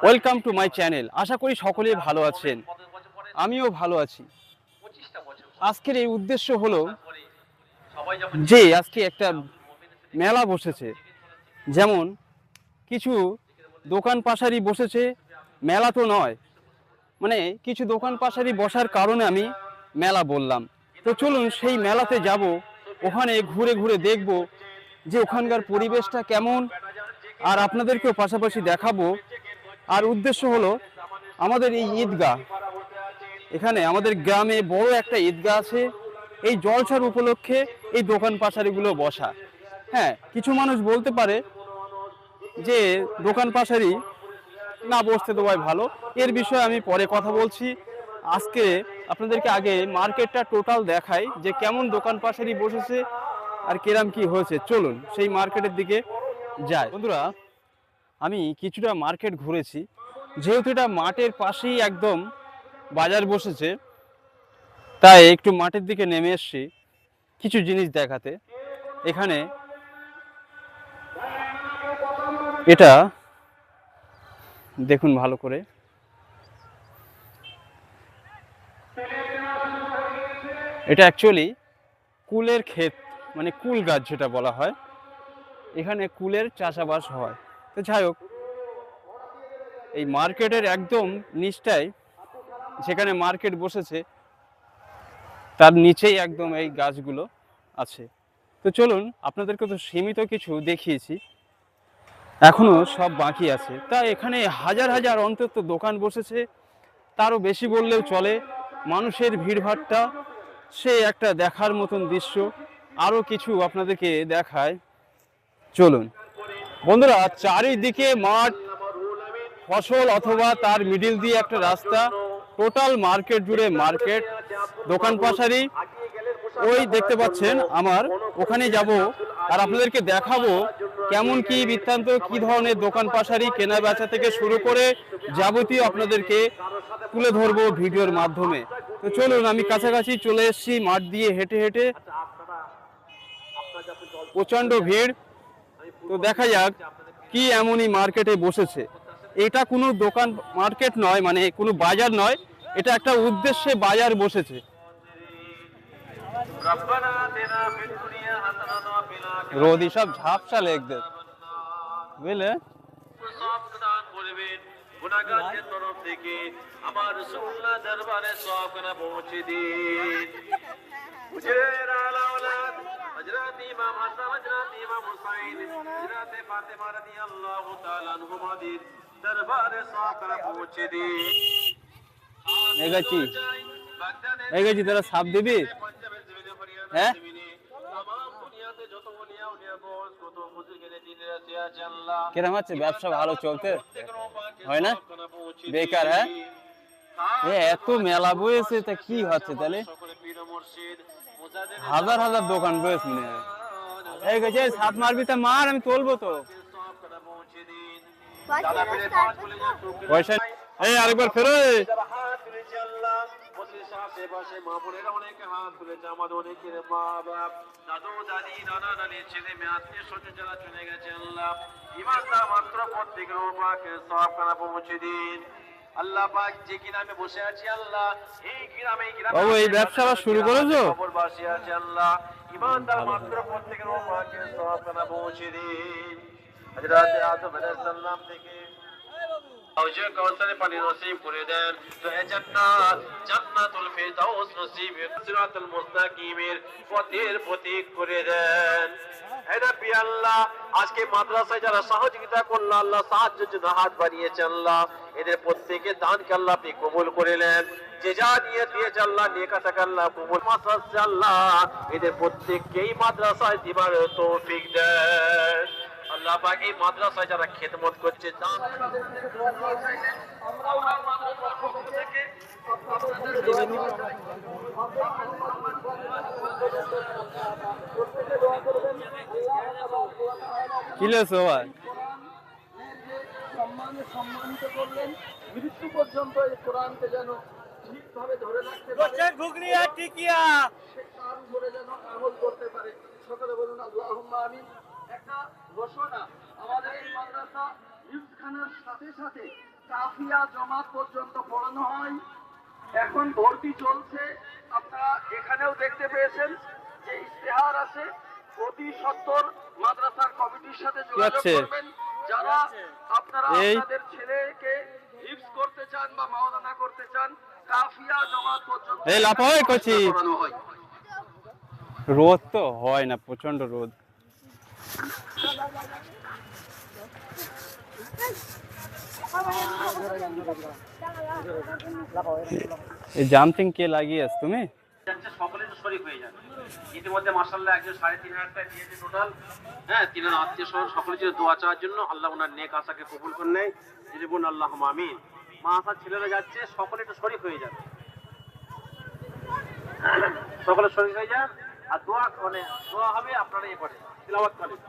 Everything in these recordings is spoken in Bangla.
Welcome to my channel. আশা করি সকলেই ভালো আছেন, আমিও ভালো আছি। আজকের এই উদ্দেশ্য হলো যে আজকে একটা মেলা বসেছে, যেমন কিছু দোকান পাশারি বসেছে, মেলা তো নয়, মানে কিছু দোকান পাশারি বসার কারণে আমি মেলা বললাম। তো চলুন সেই মেলাতে যাব, ওখানে ঘুরে ঘুরে দেখব যে ওখানকার পরিবেশটা কেমন, আর আপনাদেরকেও পাশাপাশি দেখাবো। আর উদ্দেশ্য হলো আমাদের এই ঈদগাহ, এখানে আমাদের গ্রামে বড় একটা ঈদগাহ আছে, এই জলসার উপলক্ষে এই দোকান পাশারিগুলো বসা। হ্যাঁ, কিছু মানুষ বলতে পারে যে দোকান পাশারি না বসতে দেওয়াই ভালো, এর বিষয়ে আমি পরে কথা বলছি। আজকে আপনাদেরকে আগে মার্কেটটা টোটাল দেখাই যে কেমন দোকান পাশারি বসেছে আর কেরাম কি হয়েছে। চলুন সেই মার্কেটের দিকে যাই। বন্ধুরা, আমি কিছুটা মার্কেট ঘুরেছি, যেহেতু এটা মাঠের পাশেই একদম বাজার বসেছে, তাই একটু মাঠের দিকে নেমে এসেছি কিছু জিনিস দেখাতে। এখানে এটা দেখুন ভালো করে, এটা অ্যাকচুয়ালি কুলের ক্ষেত, মানে কুল গাছ যেটা বলা হয়, এখানে কুলের চাষাবাস হয়। তো যাই হোক, এই মার্কেটের একদম নিচটায় যেখানে মার্কেট বসেছে তার নিচেই একদম এই গাছগুলো আছে। তো চলুন, আপনাদেরকে তো সীমিত কিছু দেখিয়েছি, এখনো সব বাকি আছে। তা এখানে হাজার হাজার অন্তত দোকান বসেছে, তারও বেশি বললেও চলে। মানুষের ভিড়ভাট্টা সে একটা দেখার মতন দৃশ্য। আরও কিছু আপনাদেরকে দেখায়, চলুন। বন্ধুরা, চারিদিকে মাঠ, ফসল অথবা তার মিডিল দিয়ে একটা রাস্তা, টোটাল মার্কেট জুড়ে মার্কেট, দোকান পাশারি। ওই দেখতে পাচ্ছেন আমার, ওখানে যাব আর আপনাদেরকে দেখাবো কেমন কি বৃত্তান্ত, কি ধরনের দোকান পাশারি, কেনা বেচা থেকে শুরু করে যাবতীয় আপনাদেরকে তুলে ধরবো ভিডিওর মাধ্যমে। তো চলুন, আমি কাছাকাছি চলে এসেছি মাঠ দিয়ে হেঁটে হেঁটে, প্রচণ্ড ভিড়। তো দেখা যাক কি এমনই মার্কেটে বসেছে। এটা কোনো দোকান মার্কেট নয়, মানে কোনো বাজার নয়, এটা একটা উদ্দেশ্যে বাজার বসেছে। রোদি সব ঝাপসা লেগদের, বুঝলে? গুনাহগারদের তরফ থেকে আমার রাসূলুল্লাহ দরবারে সওয়াবখানা পৌঁছে দিন। হুজুরের আলা আওলাদ হযরত ইমাম হাসান, হযরত ইমাম হুসাইন, হযরত ফাতেমা রাদিয়াল্লাহু তাআলা আনহুমাদের দরবারে সওয়াবখানা পৌঁছে দিন। এগাছি এগাছি তোরা সাপ দিবি? হ্যাঁ, কিরম আছে ব্যবসা? ভালো চলতে হয় না, বেকার? হ্যাঁ, এত মেলা বয়েছে, তা কি হচ্ছে তাহলে? হাজার হাজার দোকান বয়েছে মনে হয়। এই গেছে, সাপ মারবি তা মার, আমি তুলবো তো। পয়সা এই আরেকবার ফেরো। আশেপাশে মা বোনেরা অনেকে হাত তুলেছে, আমাদের অনেকের মা বাপ, দাদু দাদি, নানা নানি, ছেলে মেয়ে, আত্মীয় স্বজন যারা চলে গেছে, আল্লাহ ইমানদার মাত্র প্রত্যেকের উপরে সওয়াবখানা পৌঁছে দিন। আল্লাহ পাক যে গ্রামে বসে আছি, আল্লাহ এই গ্রামে বাবু এই ব্যবসা শুরু করেছো? খবরবাসী আছে, আল্লাহ ইমানদার মাত্র প্রত্যেকের উপরে সওয়াবখানা পৌঁছে দিন। হযরত আদম আলাইহিস সালাম থেকে হাউজে কাউসারে পানি নসিব করে দেন। তো এই জান্নাত, জান্নাতুল ফিরদাউস নসিব, সিরাতুল মুস্তাকিমের পথের প্রতীক করে দেন। হে নবী আল্লাহ, আজকে মাদ্রাসায় যারা সহযোগিতা করলো, আল্লাহ সাহায্যের জন্য হাত বাড়িয়েছে, আল্লাহ এদের প্রত্যেকের দানকে আল্লাহ আপনি কবুল করে নেন। যে যা নিয়ে দিয়েছে আল্লাহ, নেকাটাকে আল্লাহ কবুল। মাদ্রাসা আল্লাহ এদের প্রত্যেককেই মাদ্রাসায় দিবার তৌফিক দেন। আল্লাহ পাক এই মাদ্রাসায় যারা খেদমত করছে, দান কি লেছো ভাই? সম্মানিত করলেন, মৃত্যু পর্যন্ত এই কোরআনকে যেন ঠিকভাবে ধরে রাখতে পারে, ঘুগনি আর টিকিয়া তার উপরে যেন আমল করতে পারে। সকলে বলুন আল্লাহুম্মা আমিন। একটা ঘোষণা, আমাদের এই দেখানোর সাথে সাথে কাফিয়া জমাত পর্যন্ত পড়ানো হয়। এখন ভর্তি চলছে, আপনারা এখানেও দেখতে পেয়েছেন যে ইশতেহার আছে। অতি সত্বর মাদ্রাসার কমিটির সাথে যোগাযোগ করবেন যারা আপনারা আপনাদের ছেলেকে হিফজ করতে চান বা মাওলানা করতে চান। কাফিয়া জমাত পর্যন্ত পড়ানো হয়। রোদ তো হয় না, প্রচন্ড রোদ। এই জাম্পিং কে লাগিয়েছ তুমি? সকলে তো শরীফ হয়ে যাবে। ইতিমধ্যে মাশাআল্লাহ একজন 3,500 টাকা দিয়েছে টোটাল। হ্যাঁ, তিনার আত্মীয় স্বজন সকলের জন্য দোয়া চাওয়ার জন্য। আল্লাহ ওনার নেক আশাকে কবুল করে নেয়। যদি বলুন আল্লাহুম্মা আমিন। মা আসার ছেলেরা যাচ্ছে, সকলে একটু শরীফ হয়ে যাবে। সকলে শরীফ হয়ে যান আর দোয়া দোয়া হবে, আপনারা এ করে তিলাওয়াত করেন।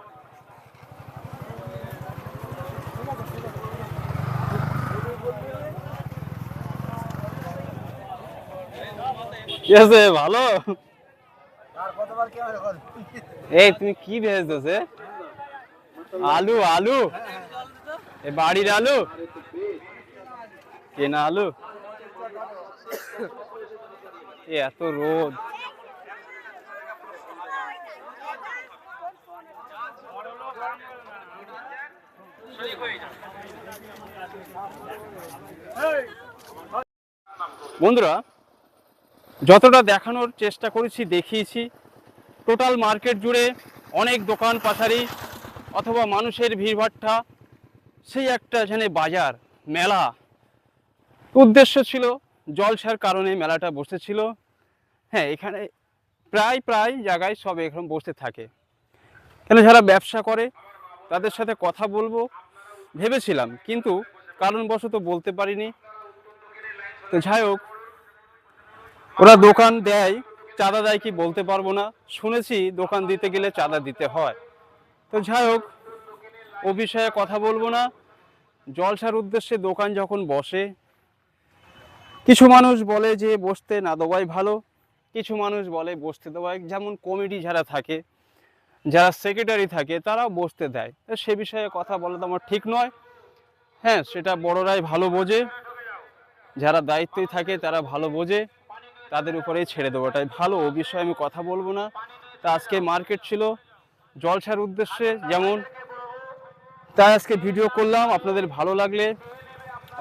ভালো। এই তুমি কি ভেজেছো? আলু? আলু এ বাড়ির আলু, কেনা আলু? এত রোদ। বন্ধুরা, যতটা দেখানোর চেষ্টা করেছি দেখিয়েছি। টোটাল মার্কেট জুড়ে অনেক দোকান পাশারি অথবা মানুষের ভিড়ভাট্টা, সেই একটা এখানে বাজার মেলা। উদ্দেশ্য ছিল জলসার কারণে মেলাটা বসেছিল। হ্যাঁ, এখানে প্রায় জায়গায় সব এখন বসে থাকে। কেন, যারা ব্যবসা করে তাদের সাথে কথা বলবো ভেবেছিলাম, কিন্তু কারণবশত বলতে পারিনি। তো যাই হোক, ওরা দোকান দেয়, চাঁদা দেয় কি বলতে পারবো না। শুনেছি দোকান দিতে গেলে চাঁদা দিতে হয়। তো যাই হোক, ও বিষয়ে কথা বলবো না। জলসার উদ্দেশ্যে দোকান যখন বসে, কিছু মানুষ বলে যে বসতে না দেওয়াই ভালো, কিছু মানুষ বলে বসতে দেওয়াই। যেমন কমিটি যারা থাকে, যারা সেক্রেটারি থাকে, তারাও বসতে দেয়। সে বিষয়ে কথা বলা তো আমার ঠিক নয়। হ্যাঁ, সেটা বড়রাই ভালো বোঝে, যারা দায়িত্বে থাকে তারা ভালো বোঝে, তাদের উপরেই ছেড়ে দেওয়াটাই ভালো। ও বিষয়ে আমি কথা বলবো না। তা আজকে মার্কেট ছিল জলসার উদ্দেশ্যে যেমন, তাই আজকে ভিডিও করলাম। আপনাদের ভালো লাগলে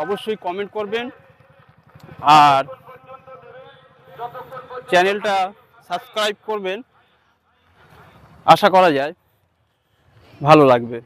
অবশ্যই কমেন্ট করবেন আর চ্যানেলটা সাবস্ক্রাইব করবেন। আশা করা যায় ভালো লাগবে।